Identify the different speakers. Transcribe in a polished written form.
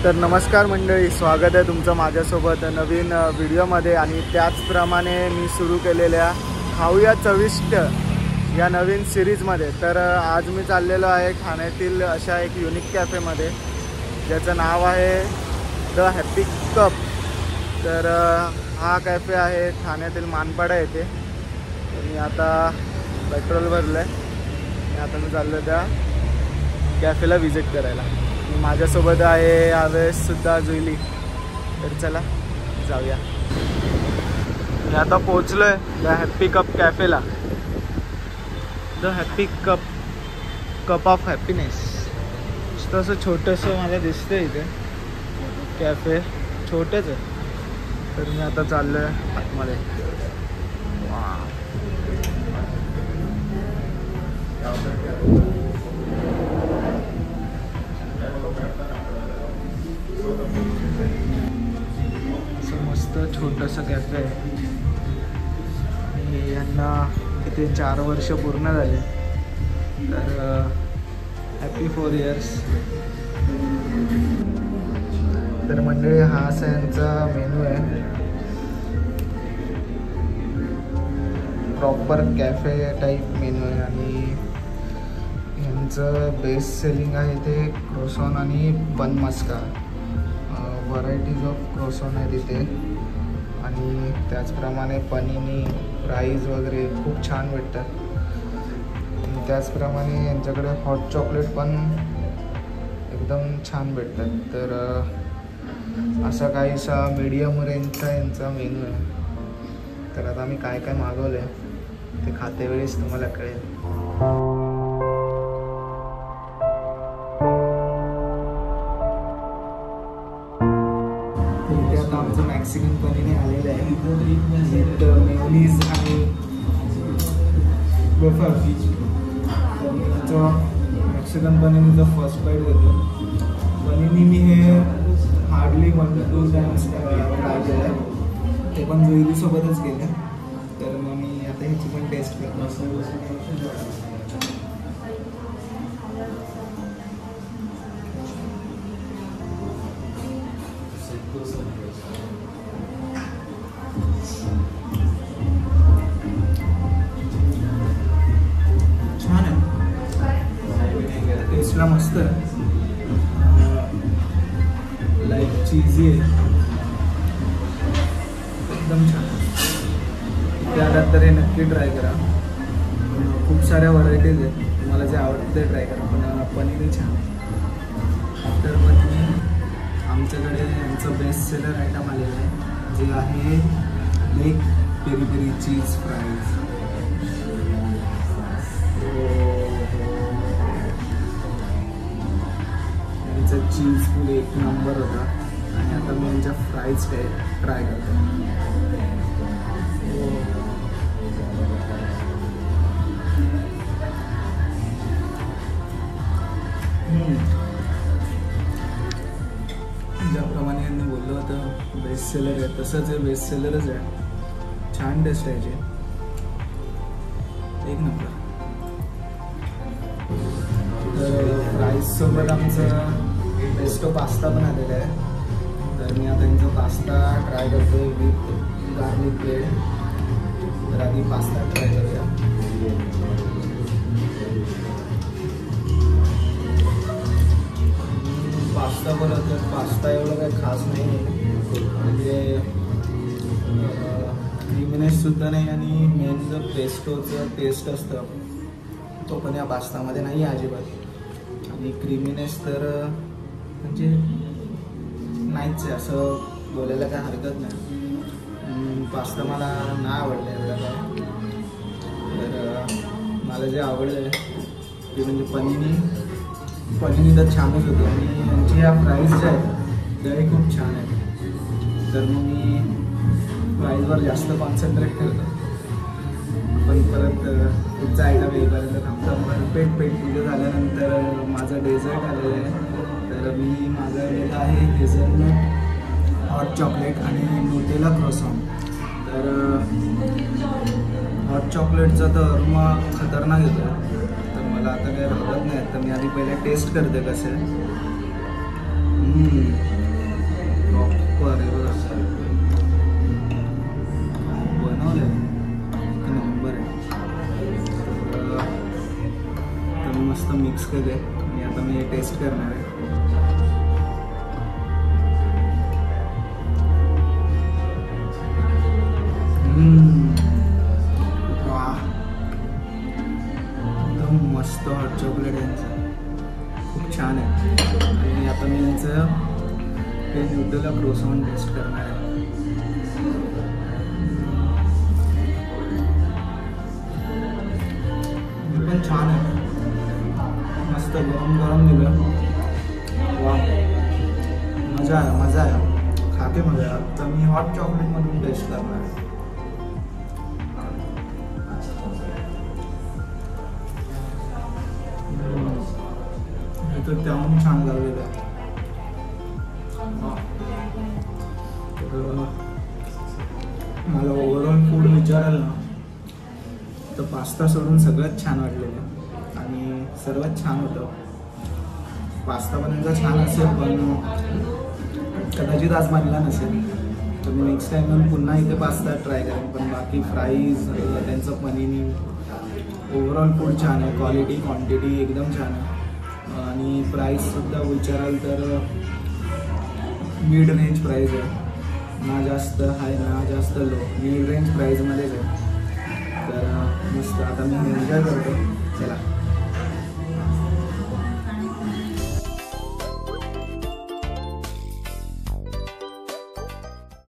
Speaker 1: तर नमस्कार मंडळी, स्वागत आहे तुमचं माझ्यासोबत नवीन व्हिडिओमध्ये। आणि त्याचप्रमाणे मी सुरू केलेल्या खाऊया चविष्ट या नवीन सिरीजमध्ये। तर आज मी चाललेलो आहे ठाण्यातील अशा एक युनिक कॅफेमध्ये ज्याचं नाव आहे द हॅपी कप। तर हा कॅफे आहे ठाण्यातील मानपाडा येथे। मी आता पेट्रोल भरलं आहे, आता मी चाललो त्या कॅफेला व्हिजिट करायला। माझ्यासोबत आहे यावेळेस सुद्धा जुईली। तर चला जाऊया। मी आता पोहोचलो आहे द हॅपी कप कॅफेला। The happy cup, cup of happiness तसं छोटंसं मला दिसतंय इथे कॅफे, छोटंच आहे। तर मी आता चाललो आहे आतमध्ये। असं मस्त छोटंसं कॅफे आहे आणि यांना किती 4 वर्ष पूर्ण झाले। तर हॅपी 4 इयर्स। तर मंडळी हा असा यांचा मेनू आहे, प्रॉपर कॅफे टाईप मेनू आहे। आणि यांचं बेस्ट सेलिंग आहे ते क्रोसॉन आणि बन मस्का। व्हरायटीज ऑफ क्रोसॉन आहे तिथे आणि त्याचप्रमाणे पनीनी, फ्राईज वगैरे खूप छान भेटतात। आणि त्याचप्रमाणे यांच्याकडे हॉट चॉकलेट पण एकदम छान भेटतात। तर असा काहीसा मीडियम रेंजचा यांचा मेनू आहे। तर आता आम्ही काय काय मागवलं आहे ते खातेवेळीच तुम्हाला कळेल। आमचं मॅक्सिकन पनीर आलेलं आहे विथ मेयोनीज आणि वेफर। मॅक्सिकन पनीरचं फर्स्ट बाईट देतो। पनीरनी मी हे हार्डली 1-2 टाइम्स ट्राय केलं आहे, ते पण जुईलीसोबतच केलं। तर मग मी आता ह्याची पण टेस्ट करतो। छान आहे, टेस्टला मस्त आहे, लाईक चीजी आहे, एकदम छान। इथे आलात तर हे नक्की ट्राय करा। खूप साऱ्या व्हरायटीज आहेत, तुम्हाला जे आवडतं ते ट्राय करा। पण पनीरही छान। आफ्टर पनीर आमच्याकडे यांचं बेस्ट सेलर आयटम आलेलं आहे जे आहे leg peri peri cheese fries. यांचा चीज फुल एक नंबर होता। आणि आता मी यांच्या फ्राईज ट्राय करतो। ज्याप्रमाणे यांनी बोललं होतं बेस्ट सेलर आहे, तसंच हे बेस्ट सेलरच आहे। छान टेस्ट आहे, एक नंबर। तर फ्राईजसोबत आमचं पेस्टो पास्ता पण आलेला आहे। तर मी आता यांचा पास्ता ट्राय करतो विथ गार्लिक ब्रेड। तर आधी पास्ता ट्राय करूया। पास्ता बोलत तर पास्ता एवढं काही खास नाही आहे, म्हणजे क्रीमीनेससुद्धा नाही। आणि मेन जो पेस्टोचं टेस्ट असतं तो पण या पास्तामध्ये नाही आहे अजिबात। आणि क्रीमीनेस तर म्हणजे नाहीच आहे असं बोलायला काय हरकत नाही। पास्ता मला नाही आवडला एवढा काय। तर मला जे आवडलं आहे ते म्हणजे पनीर तर छानच होतं। आणि यांची या फ्राईज ज्या आहेत त्याही खूप छान आहेत। तर मग मी फ्राईजवर जास्त कॉन्सन्ट्रेट करतो। पण परत पुढचा आयटम येईपर्यंत थांबतो। पण पेट पूजा झाल्यानंतर माझं डेझर्ट आलेलं आहे। तर मी मागवलेलं आहे हेझलनट हॉट चॉकलेट आणि न्यूटेला क्रोसॉन। तर हॉट चॉकलेटचा तर अरोमा खतरनाक येतो। तर मला आता काही राहत नाही, तर मी आधी पहिले टेस्ट करते कसं आहे। सुपर आहे बघा, बनवलं आहे एक नंबर आहे. तर मी मस्त मिक्स केलं आहे आणि आता मी टेस्ट करणार आहे. एकदम मस्त हॉट चॉकलेट आहे यांचं, खूप छान आहे. आणि आता मी यांचं हे न्यूटेला क्रोसॉन टेस्ट करणार आहे. पण छान आहे, मस्त गरम गरम दिलं. वा, मजा आहे मजा आहे, खाते मजा आहे. तर मी हॉट चॉकलेटमधून टेस्ट करणार आहे. तर त्याहून छान लागलेलं आहे. मला ओव्हरऑल फूड विचाराल ना तर पास्ता सोडून सगळंच छान वाटलेलं आणि सर्वात छान होतं. पास्ता बनवायचा छान असेल पण कदाचित आज बनला नसेल, तर मी नेक्स्ट टाइम येऊन पुन्हा इथे पास्ता ट्राय करेन. पण बाकी फ्राईज, त्यांचं पनीर, ओव्हरऑल फूड छान आहे. क्वालिटी क्वांटिटी एकदम छान आहे. आणि प्राईससुद्धा विचाराल तर मिड रेंज प्राईज आहे, ना जास्त हाय ना जास्त लो, मिड रेंज प्राईजमध्येच आहे. तर मस्त आता मी एन्जॉय करतो. चला.